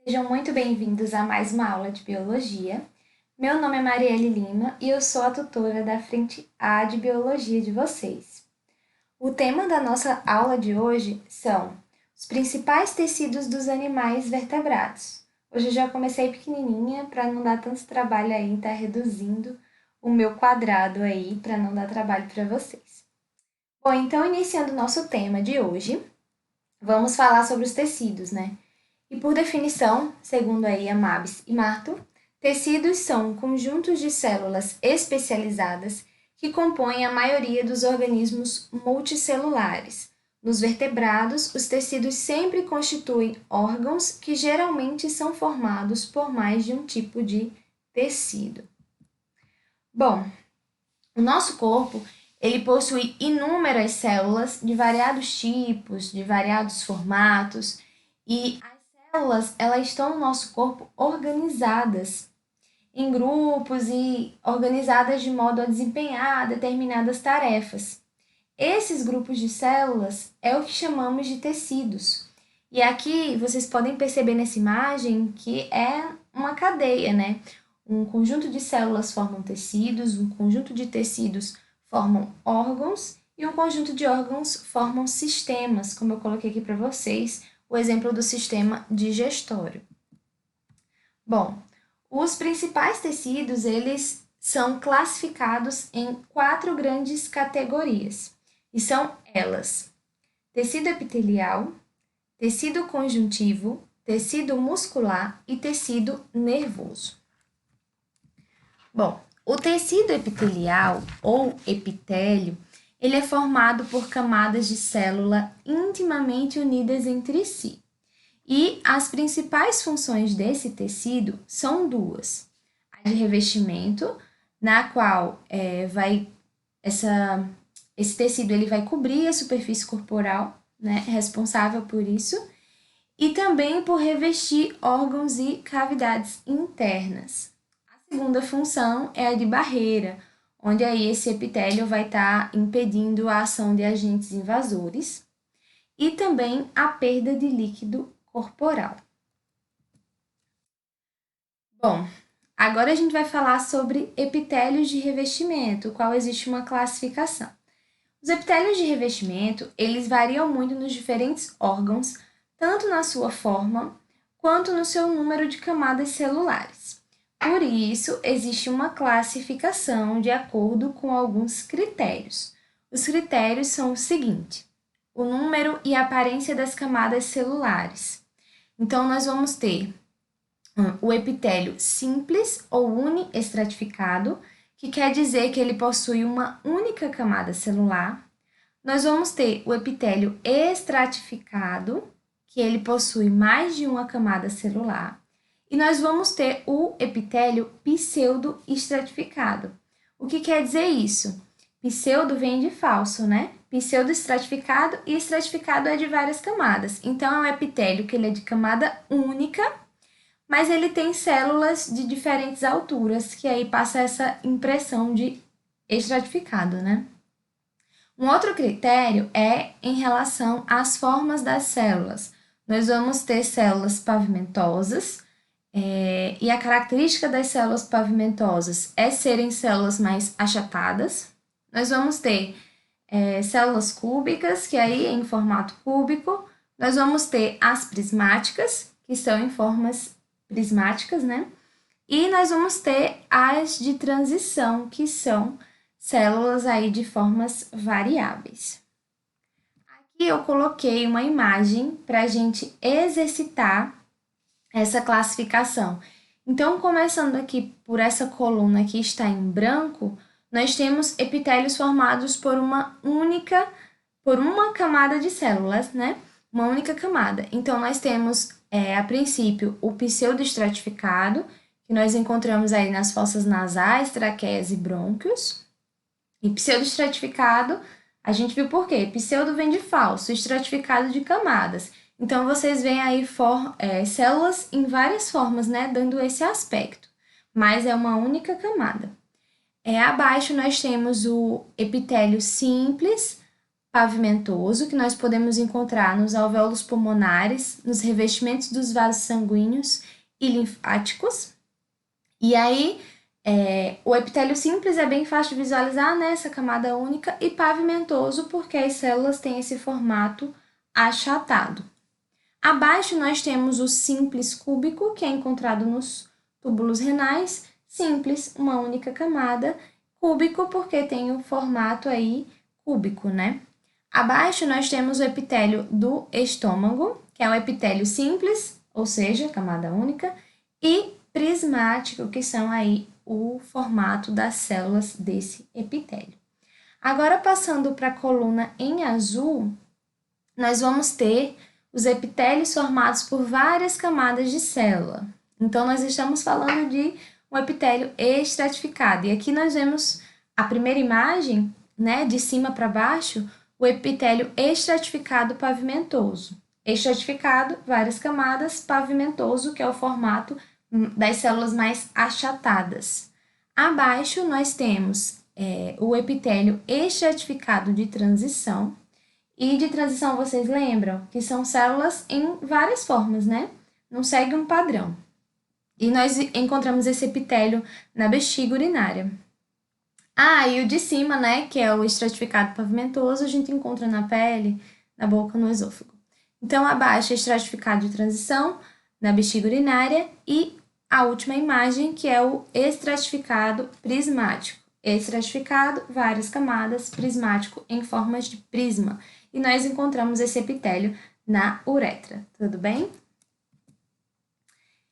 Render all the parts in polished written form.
Sejam muito bem-vindos a mais uma aula de Biologia. Meu nome é Marielle Lima e eu sou a tutora da Frente A de Biologia de vocês. O tema da nossa aula de hoje são os principais tecidos dos animais vertebrados. Hoje eu já comecei pequenininha para não dar tanto trabalho aí, tá reduzindo o meu quadrado aí para não dar trabalho para vocês. Bom, então iniciando o nosso tema de hoje, vamos falar sobre os tecidos, né? E por definição, segundo aí Amabis e Marto, tecidos são conjuntos de células especializadas que compõem a maioria dos organismos multicelulares. Nos vertebrados, os tecidos sempre constituem órgãos que geralmente são formados por mais de um tipo de tecido. Bom, o nosso corpo, ele possui inúmeras células de variados tipos, de variados formatos, e elas estão no nosso corpo organizadas em grupos e organizadas de modo a desempenhar determinadas tarefas. Esses grupos de células é o que chamamos de tecidos. E aqui vocês podem perceber nessa imagem que é uma cadeia, né? Um conjunto de células formam tecidos, um conjunto de tecidos formam órgãos e um conjunto de órgãos formam sistemas, como eu coloquei aqui para vocês, o exemplo do sistema digestório. Bom, os principais tecidos, eles são classificados em 4 grandes categorias, e são elas: tecido epitelial, tecido conjuntivo, tecido muscular e tecido nervoso. Bom, o tecido epitelial ou epitélio, ele é formado por camadas de célula intimamente unidas entre si. E as principais funções desse tecido são duas: a de revestimento, na qual esse tecido ele vai cobrir a superfície corporal, né, responsável por isso, e também por revestir órgãos e cavidades internas. A segunda função é a de barreira, onde aí esse epitélio vai estar impedindo a ação de agentes invasores e também a perda de líquido corporal. Bom, agora a gente vai falar sobre epitélios de revestimento, o qual existe uma classificação. Os epitélios de revestimento, eles variam muito nos diferentes órgãos, tanto na sua forma quanto no seu número de camadas celulares. Por isso, existe uma classificação de acordo com alguns critérios. Os critérios são o seguinte: o número e a aparência das camadas celulares. Então, nós vamos ter o epitélio simples ou uniestratificado, que quer dizer que ele possui uma única camada celular. Nós vamos ter o epitélio estratificado, que ele possui mais de uma camada celular. E nós vamos ter o epitélio pseudo-estratificado. O que quer dizer isso? Pseudo vem de falso, né? Pseudo-estratificado e estratificado é de várias camadas. Então, é um epitélio que ele é de camada única, mas ele tem células de diferentes alturas, que aí passa essa impressão de estratificado, né? Um outro critério é em relação às formas das células. Nós vamos ter células pavimentosas, e a característica das células pavimentosas é serem células mais achatadas. Nós vamos ter células cúbicas, que aí é em formato cúbico. Nós vamos ter as prismáticas, que são em formas prismáticas, né? E nós vamos ter as de transição, que são células aí de formas variáveis. Aqui eu coloquei uma imagem para a gente exercitar essa classificação. Então, começando aqui por essa coluna que está em branco, nós temos epitélios formados por uma camada de células, né? Uma única camada. Então, nós temos, a princípio, o pseudoestratificado, que nós encontramos aí nas fossas nasais, traqueias e brônquios. E pseudoestratificado, a gente viu por quê? Pseudo vem de falso, estratificado de camadas. Então, vocês veem aí células em várias formas, né? Dando esse aspecto. Mas é uma única camada. Abaixo nós temos o epitélio simples, pavimentoso, que nós podemos encontrar nos alvéolos pulmonares, nos revestimentos dos vasos sanguíneos e linfáticos. E aí, o epitélio simples é bem fácil de visualizar, né? Essa camada única, e pavimentoso, porque as células têm esse formato achatado. Abaixo, nós temos o simples cúbico, que é encontrado nos túbulos renais. Simples, uma única camada. Cúbico, porque tem o formato aí cúbico, né? Abaixo, nós temos o epitélio do estômago, que é o epitélio simples, ou seja, camada única, e prismático, que são aí o formato das células desse epitélio. Agora, passando para a coluna em azul, nós vamos ter os epitélios formados por várias camadas de célula. Então, nós estamos falando de um epitélio estratificado. E aqui nós vemos a primeira imagem, né, de cima para baixo, o epitélio estratificado pavimentoso. Estratificado, várias camadas, pavimentoso, que é o formato das células mais achatadas. Abaixo, nós temos o epitélio estratificado de transição. E de transição, vocês lembram? Que são células em várias formas, né? Não segue um padrão. E nós encontramos esse epitélio na bexiga urinária. E o de cima, né, que é o estratificado pavimentoso, a gente encontra na pele, na boca, no esôfago. Então, abaixo é estratificado de transição, na bexiga urinária, e a última imagem, que é o estratificado prismático. Estratificado, várias camadas, prismático em formas de prisma. E nós encontramos esse epitélio na uretra, tudo bem?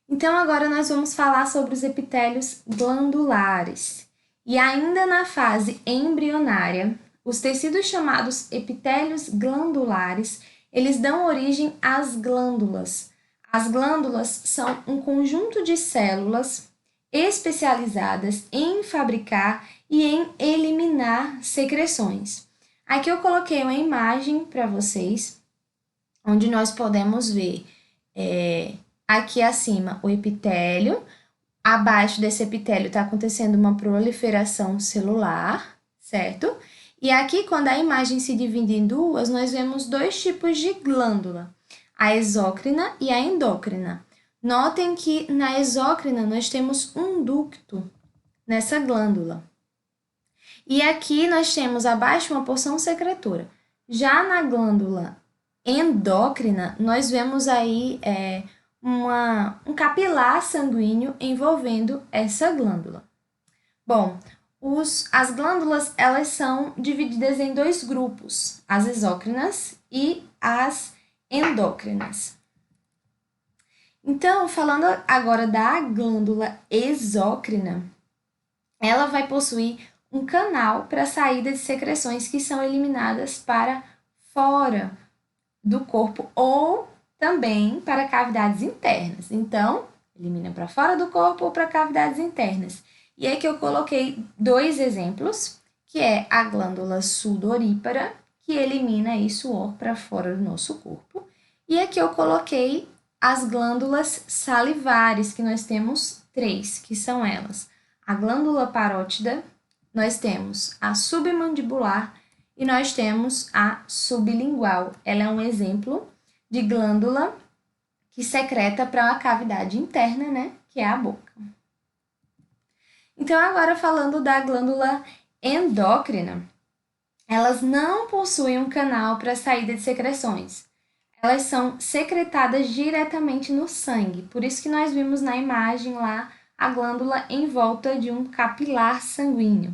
Então, agora nós vamos falar sobre os epitélios glandulares. E ainda na fase embrionária, os tecidos chamados epitélios glandulares, eles dão origem às glândulas. As glândulas são um conjunto de células especializadas em fabricar e em eliminar secreções. Aqui eu coloquei uma imagem para vocês, onde nós podemos ver aqui acima o epitélio. Abaixo desse epitélio está acontecendo uma proliferação celular, certo? E aqui, quando a imagem se divide em duas, nós vemos dois tipos de glândula, a exócrina e a endócrina. Notem que na exócrina nós temos um ducto nessa glândula. E aqui nós temos abaixo uma porção secretora. Já na glândula endócrina, nós vemos aí um capilar sanguíneo envolvendo essa glândula. Bom, as glândulas, elas são divididas em dois grupos, as exócrinas e as endócrinas. Então, falando agora da glândula exócrina, ela vai possuir um canal para a saída de secreções que são eliminadas para fora do corpo ou também para cavidades internas. Então, elimina para fora do corpo ou para cavidades internas. E aqui eu coloquei dois exemplos, que é a glândula sudorípara, que elimina aí suor para fora do nosso corpo. E aqui eu coloquei as glândulas salivares, que nós temos três, que são elas: a glândula parótida, nós temos a submandibular e nós temos a sublingual. Ela é um exemplo de glândula que secreta para a cavidade interna, né, que é a boca. Então, agora falando da glândula endócrina, elas não possuem um canal para saída de secreções. Elas são secretadas diretamente no sangue, por isso que nós vimos na imagem lá a glândula em volta de um capilar sanguíneo.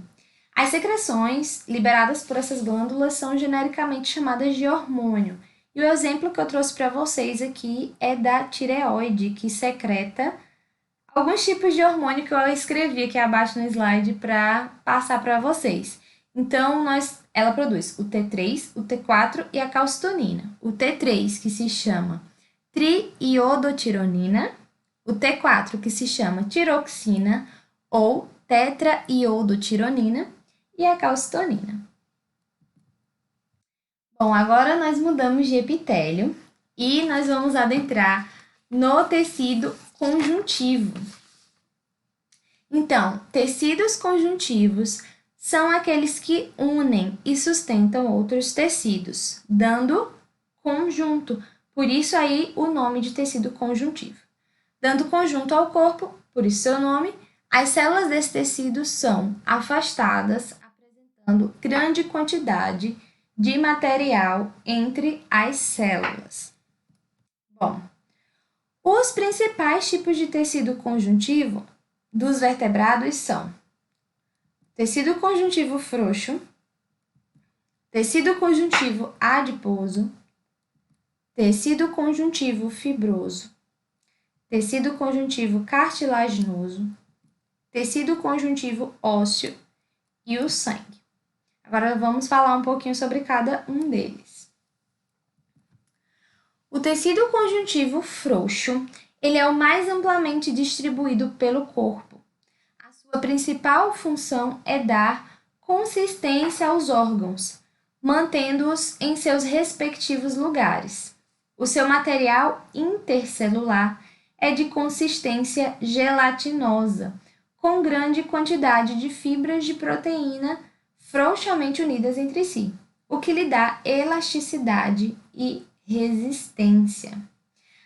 As secreções liberadas por essas glândulas são genericamente chamadas de hormônio. E o exemplo que eu trouxe para vocês aqui é da tireoide, que secreta alguns tipos de hormônio que eu escrevi aqui abaixo no slide para passar para vocês. Então, ela produz o T3, o T4 e a calcitonina. O T3, que se chama triiodotironina, o T4, que se chama tiroxina ou tetraiodotironina, e a calcitonina. Bom, agora nós mudamos de epitélio e nós vamos adentrar no tecido conjuntivo. Então, tecidos conjuntivos são aqueles que unem e sustentam outros tecidos, dando conjunto. Por isso aí o nome de tecido conjuntivo. Dando conjunto ao corpo, por isso seu nome, as células desse tecido são afastadas, apresentando grande quantidade de material entre as células. Bom, os principais tipos de tecido conjuntivo dos vertebrados são tecido conjuntivo frouxo, tecido conjuntivo adiposo, tecido conjuntivo fibroso, tecido conjuntivo cartilaginoso, tecido conjuntivo ósseo e o sangue. Agora vamos falar um pouquinho sobre cada um deles. O tecido conjuntivo frouxo, ele é o mais amplamente distribuído pelo corpo. A sua principal função é dar consistência aos órgãos, mantendo-os em seus respectivos lugares. O seu material intercelular é de consistência gelatinosa, com grande quantidade de fibras de proteína frouxamente unidas entre si, o que lhe dá elasticidade e resistência.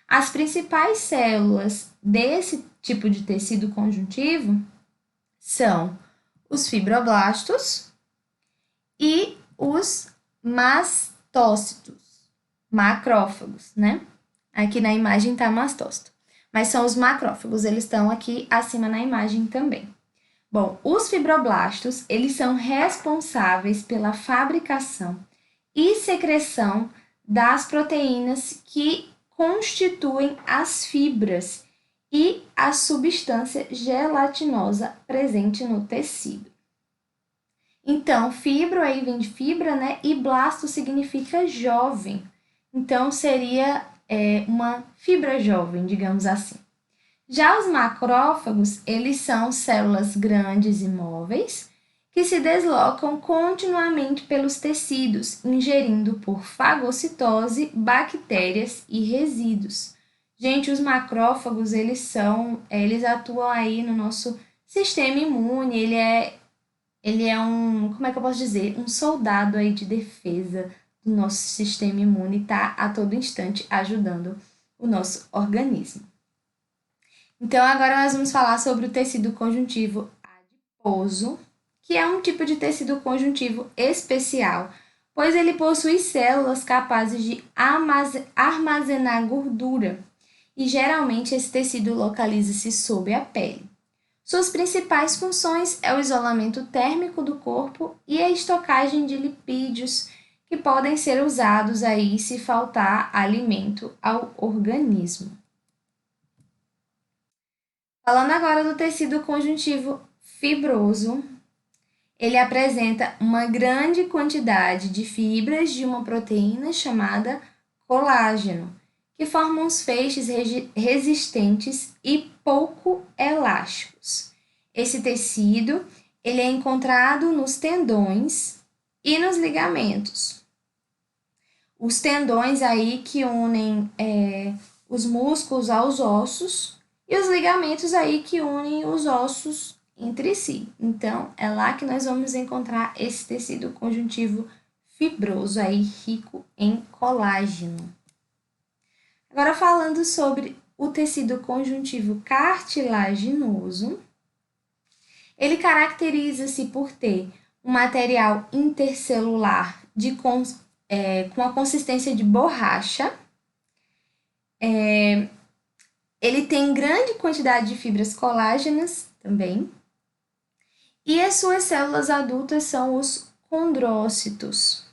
As principais células desse tipo de tecido conjuntivo são os fibroblastos e os mastócitos, macrófagos, né? Aqui na imagem está mastócito, mas são os macrófagos, eles estão aqui acima na imagem também. Bom, os fibroblastos, eles são responsáveis pela fabricação e secreção das proteínas que constituem as fibras e a substância gelatinosa presente no tecido. Então, fibro aí vem de fibra, né? E blasto significa jovem. Então, seria uma fibra jovem, digamos assim. Já os macrófagos, eles são células grandes e móveis que se deslocam continuamente pelos tecidos, ingerindo por fagocitose bactérias e resíduos. Gente, os macrófagos, eles atuam aí no nosso sistema imune, ele é um, como é que eu posso dizer? Um soldado aí de defesa do nosso sistema imune, tá a todo instante ajudando o nosso organismo. Então, agora nós vamos falar sobre o tecido conjuntivo adiposo, que é um tipo de tecido conjuntivo especial, pois ele possui células capazes de armazenar gordura, e geralmente esse tecido localiza-se sob a pele. Suas principais funções é o isolamento térmico do corpo e a estocagem de lipídios, que podem ser usados aí se faltar alimento ao organismo. Falando agora do tecido conjuntivo fibroso, ele apresenta uma grande quantidade de fibras de uma proteína chamada colágeno, que formam os feixes resistentes e pouco elásticos. Esse tecido ele é encontrado nos tendões e nos ligamentos. Os tendões aí que unem os músculos aos ossos e os ligamentos aí que unem os ossos entre si. Então, é lá que nós vamos encontrar esse tecido conjuntivo fibroso aí, rico em colágeno. Agora, falando sobre o tecido conjuntivo cartilaginoso, ele caracteriza-se por ter um material intercelular com a consistência de borracha. Ele tem grande quantidade de fibras colágenas também. E as suas células adultas são os condrócitos.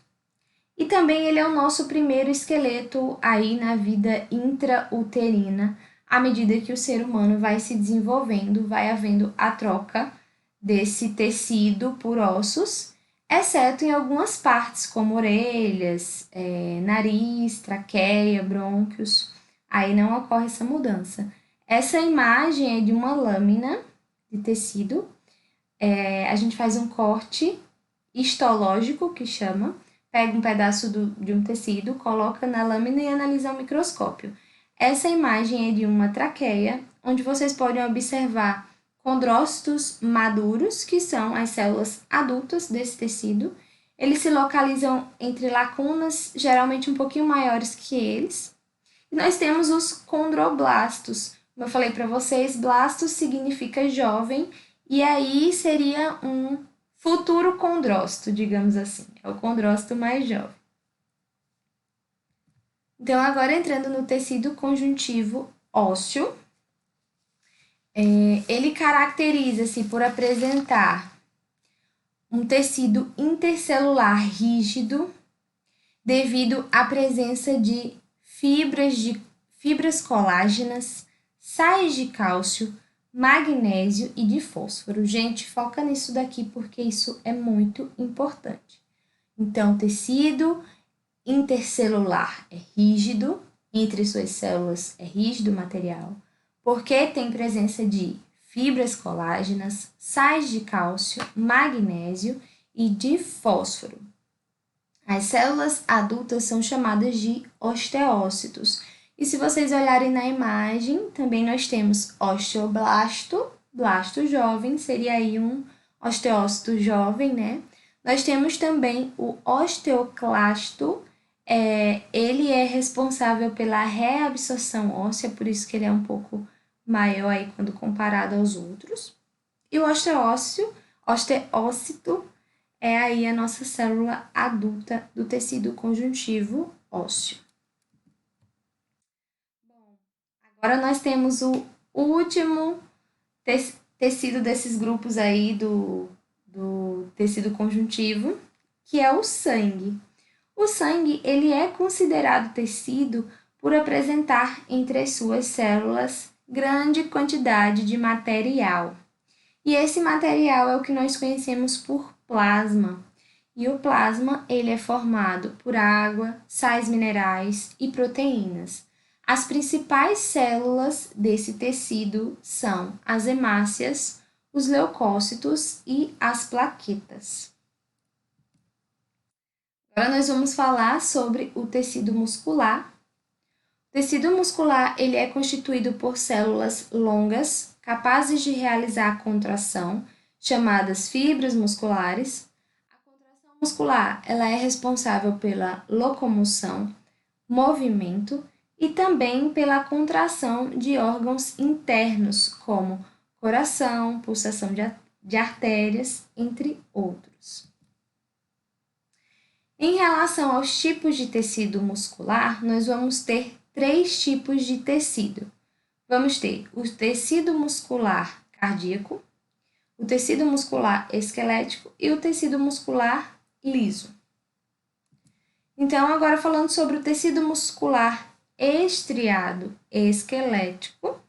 E também ele é o nosso primeiro esqueleto aí na vida intrauterina. À medida que o ser humano vai se desenvolvendo, vai havendo a troca desse tecido por ossos, exceto em algumas partes, como orelhas, nariz, traqueia, brônquios. Aí não ocorre essa mudança. Essa imagem é de uma lâmina de tecido. A gente faz um corte histológico, que chama, pega um pedaço de um tecido, coloca na lâmina e analisa ao microscópio. Essa imagem é de uma traqueia, onde vocês podem observar condrócitos maduros, que são as células adultas desse tecido. Eles se localizam entre lacunas, geralmente um pouquinho maiores que eles. E nós temos os condroblastos. Como eu falei para vocês, blastos significa jovem, e aí seria um futuro condrócito, digamos assim. É o condrócito mais jovem. Então, agora entrando no tecido conjuntivo ósseo, ele caracteriza-se por apresentar um tecido intercelular rígido devido à presença de fibras colágenas, sais de cálcio, magnésio e de fósforo. Gente, foca nisso daqui porque isso é muito importante. Então, tecido intercelular é rígido, entre suas células é rígido o material, porque tem presença de fibras colágenas, sais de cálcio, magnésio e de fósforo. As células adultas são chamadas de osteócitos. E se vocês olharem na imagem, também nós temos osteoblasto, blasto jovem, seria aí um osteócito jovem, né? Nós temos também o osteoclasto, ele é responsável pela reabsorção óssea, por isso que ele é um pouco maior aí quando comparado aos outros. E o osteócito é aí a nossa célula adulta do tecido conjuntivo ósseo. Bom, agora nós temos o último tecido desses grupos aí do tecido conjuntivo, que é o sangue. O sangue, ele é considerado tecido por apresentar entre as suas células grande quantidade de material. E esse material é o que nós conhecemos por plasma. E o plasma, ele é formado por água, sais minerais e proteínas. As principais células desse tecido são as hemácias, os leucócitos e as plaquetas. Agora nós vamos falar sobre o tecido muscular. O tecido muscular, ele é constituído por células longas, capazes de realizar a contração, chamadas fibras musculares. A contração muscular, ela é responsável pela locomoção, movimento e também pela contração de órgãos internos, como coração, pulsação de artérias, entre outros. Em relação aos tipos de tecido muscular, nós vamos ter 3 tipos de tecido. Vamos ter o tecido muscular cardíaco, o tecido muscular esquelético e o tecido muscular liso. Então, agora falando sobre o tecido muscular estriado esquelético,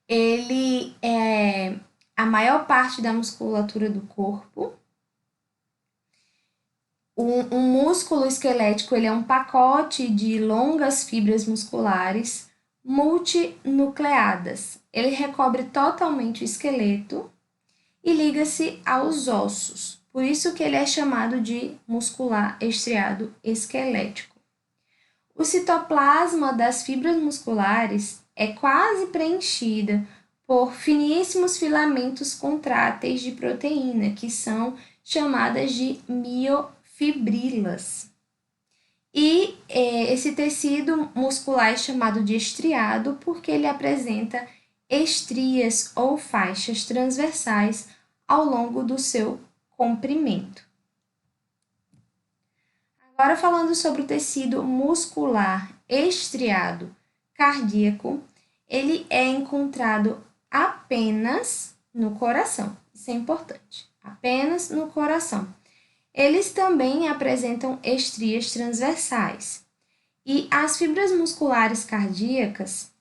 ele é a maior parte da musculatura do corpo. Um músculo esquelético, ele é um pacote de longas fibras musculares multinucleadas. Ele recobre totalmente o esqueleto e liga-se aos ossos. Por isso que ele é chamado de muscular estriado esquelético. O citoplasma das fibras musculares é quase preenchida por finíssimos filamentos contráteis de proteína, que são chamadas de miofibrilas. E esse tecido muscular é chamado de estriado porque ele apresenta estrias ou faixas transversais ao longo do seu comprimento. Agora falando sobre o tecido muscular estriado cardíaco, ele é encontrado apenas no coração. Isso é importante, apenas no coração. Eles também apresentam estrias transversais. E as fibras musculares cardíacas,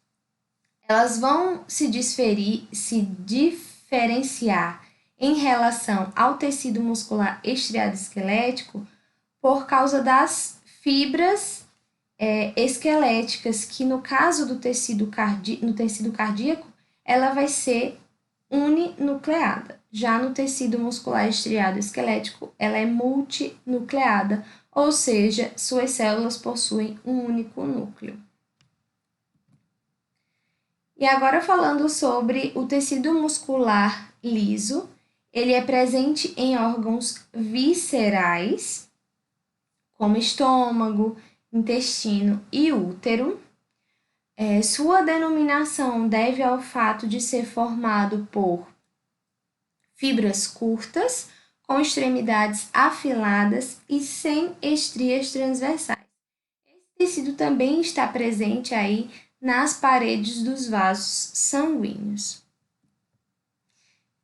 elas vão se diferenciar em relação ao tecido muscular estriado esquelético por causa das fibras esqueléticas, que no caso do tecido cardíaco, ela vai ser uninucleada. Já no tecido muscular estriado esquelético, ela é multinucleada, ou seja, suas células possuem um único núcleo. E agora falando sobre o tecido muscular liso, ele é presente em órgãos viscerais, como estômago, intestino e útero. Sua denominação deve ao fato de ser formado por fibras curtas, com extremidades afiladas e sem estrias transversais. Esse tecido também está presente aí nas paredes dos vasos sanguíneos.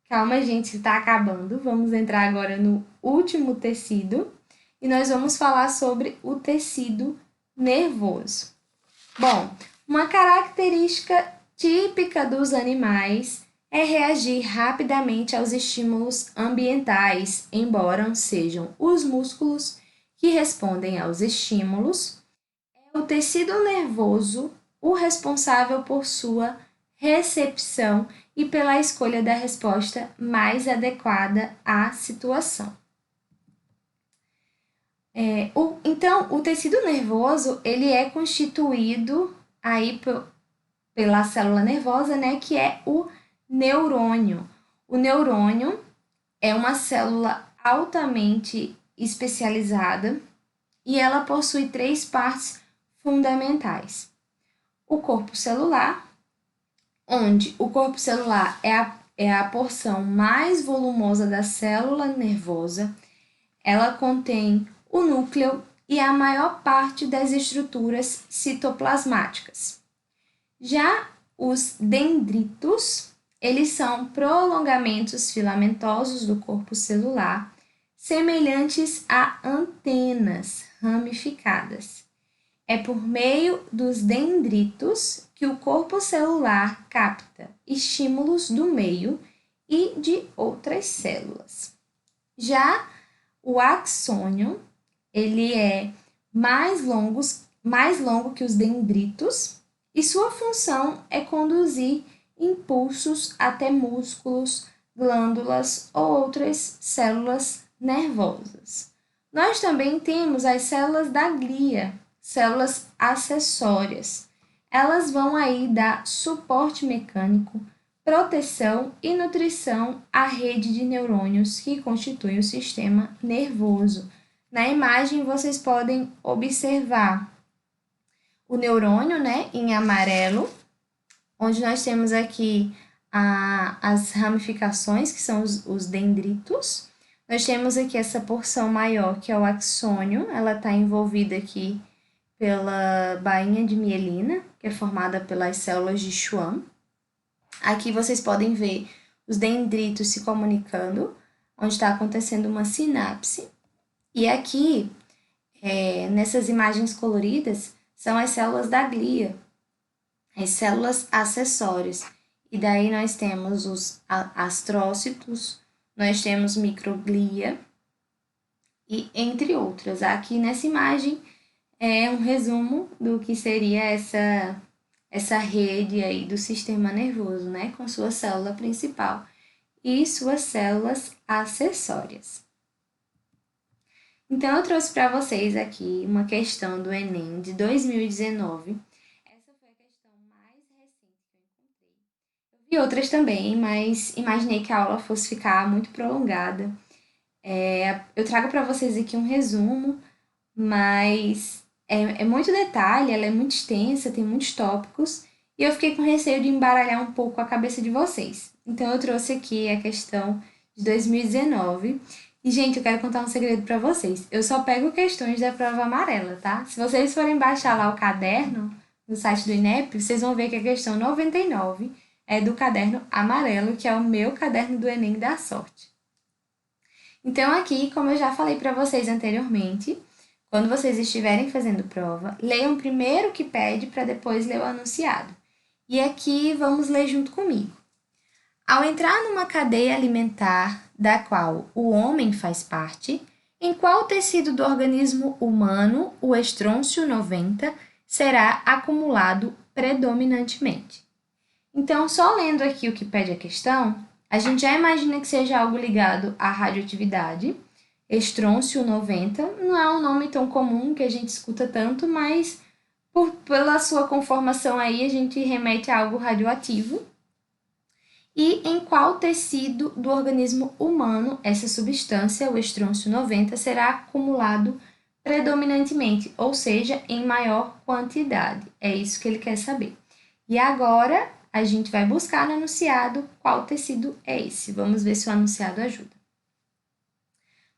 Calma, gente, está acabando. Vamos entrar agora no último tecido e nós vamos falar sobre o tecido nervoso. Bom, uma característica típica dos animais é reagir rapidamente aos estímulos ambientais, embora sejam os músculos que respondem aos estímulos. É o tecido nervoso o responsável por sua recepção e pela escolha da resposta mais adequada à situação. Então, o tecido nervoso ele é constituído aí pela célula nervosa, né, que é o neurônio. O neurônio é uma célula altamente especializada e ela possui 3 partes fundamentais. O corpo celular, onde o corpo celular é a porção mais volumosa da célula nervosa. Ela contém o núcleo e a maior parte das estruturas citoplasmáticas. Já os dendritos, eles são prolongamentos filamentosos do corpo celular, semelhantes a antenas ramificadas. É por meio dos dendritos que o corpo celular capta estímulos do meio e de outras células. Já o axônio, ele é mais longo que os dendritos e sua função é conduzir impulsos até músculos, glândulas ou outras células nervosas. Nós também temos as células da glia, células acessórias. Elas vão aí dar suporte mecânico, proteção e nutrição à rede de neurônios que constitui o sistema nervoso. Na imagem vocês podem observar o neurônio, né, em amarelo, onde nós temos aqui as ramificações, que são os dendritos. Nós temos aqui essa porção maior, que é o axônio, ela está envolvida aqui pela bainha de mielina, que é formada pelas células de Schwann. Aqui vocês podem ver os dendritos se comunicando, onde está acontecendo uma sinapse. E aqui, nessas imagens coloridas, são as células da glia, as células acessórias. E daí nós temos os astrócitos, nós temos microglia, e entre outras. Aqui nessa imagem é um resumo do que seria essa rede aí do sistema nervoso, né, com sua célula principal e suas células acessórias. Então, eu trouxe para vocês aqui uma questão do Enem de 2019. Essa foi a questão mais recente que eu encontrei. Eu vi outras também, mas imaginei que a aula fosse ficar muito prolongada. Eu trago para vocês aqui um resumo, mas é muito detalhe, ela é muito extensa, tem muitos tópicos, e eu fiquei com receio de embaralhar um pouco a cabeça de vocês. Então, eu trouxe aqui a questão de 2019. E, gente, eu quero contar um segredo para vocês. Eu só pego questões da prova amarela, tá? Se vocês forem baixar lá o caderno no site do INEP, vocês vão ver que a questão 99 é do caderno amarelo, que é o meu caderno do Enem da sorte. Então, aqui, como eu já falei para vocês anteriormente, quando vocês estiverem fazendo prova, leiam primeiro o que pede para depois ler o anunciado. E aqui vamos ler junto comigo. Ao entrar numa cadeia alimentar da qual o homem faz parte, em qual tecido do organismo humano o estrôncio 90 será acumulado predominantemente? Então, só lendo aqui o que pede a questão, a gente já imagina que seja algo ligado à radioatividade. Estrôncio 90 não é um nome tão comum que a gente escuta tanto, mas Pela sua conformação aí, a gente remete a algo radioativo. E em qual tecido do organismo humano essa substância, o estrôncio 90, será acumulado predominantemente, ou seja, em maior quantidade. É isso que ele quer saber. E agora a gente vai buscar no enunciado qual tecido é esse. Vamos ver se o enunciado ajuda.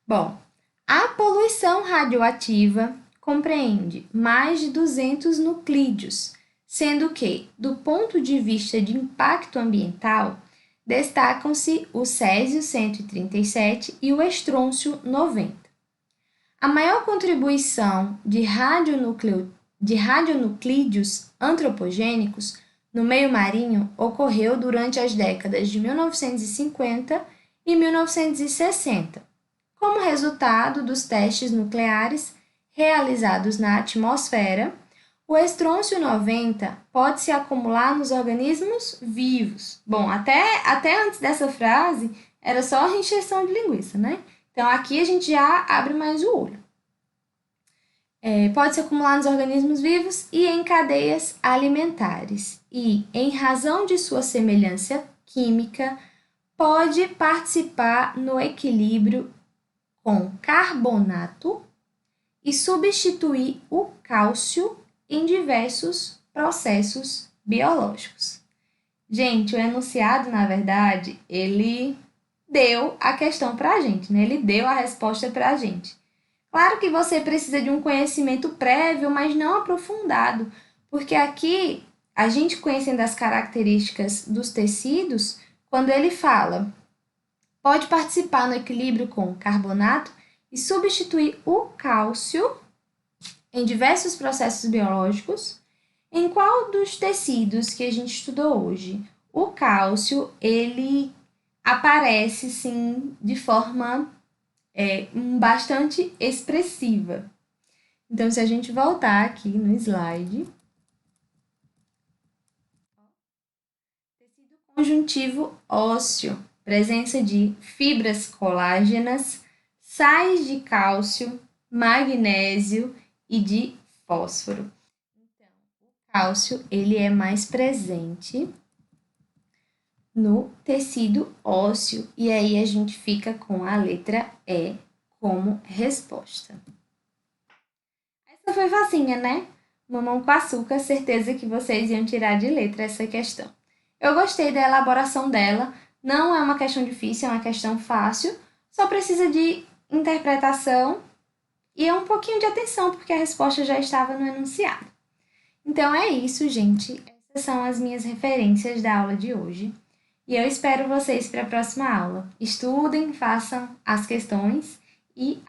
Bom, a poluição radioativa compreende mais de 200 nuclídeos, sendo que, do ponto de vista de impacto ambiental, destacam-se o césio 137 e o estrôncio 90. A maior contribuição de radionuclídeos antropogênicos no meio marinho ocorreu durante as décadas de 1950 e 1960, como resultado dos testes nucleares realizados na atmosfera. O estrôncio 90 pode se acumular nos organismos vivos. Bom, até antes dessa frase era só encheção de linguiça, né? Então aqui a gente já abre mais o olho. Pode se acumular nos organismos vivos e em cadeias alimentares. E, em razão de sua semelhança química, pode participar no equilíbrio com carbonato e substituir o cálcio em diversos processos biológicos. Gente, o enunciado, na verdade, ele deu a questão para a gente, né? Ele deu a resposta para a gente. Claro que você precisa de um conhecimento prévio, mas não aprofundado, porque aqui, a gente conhecendo as características dos tecidos, quando ele fala, pode participar no equilíbrio com carbonato e substituir o cálcio em diversos processos biológicos. Em qual dos tecidos que a gente estudou hoje, o cálcio, ele aparece, sim, de forma bastante expressiva. Então, se a gente voltar aqui no slide, tecido conjuntivo ósseo, presença de fibras colágenas, sais de cálcio, magnésio e de fósforo. Então, o cálcio, ele é mais presente no tecido ósseo, e aí a gente fica com a letra E como resposta. Essa foi facinha, né? Mamão com açúcar, certeza que vocês iam tirar de letra essa questão. Eu gostei da elaboração dela, não é uma questão difícil, é uma questão fácil, só precisa de interpretação e um pouquinho de atenção, porque a resposta já estava no enunciado. Então é isso, gente. Essas são as minhas referências da aula de hoje. E eu espero vocês para a próxima aula. Estudem, façam as questões e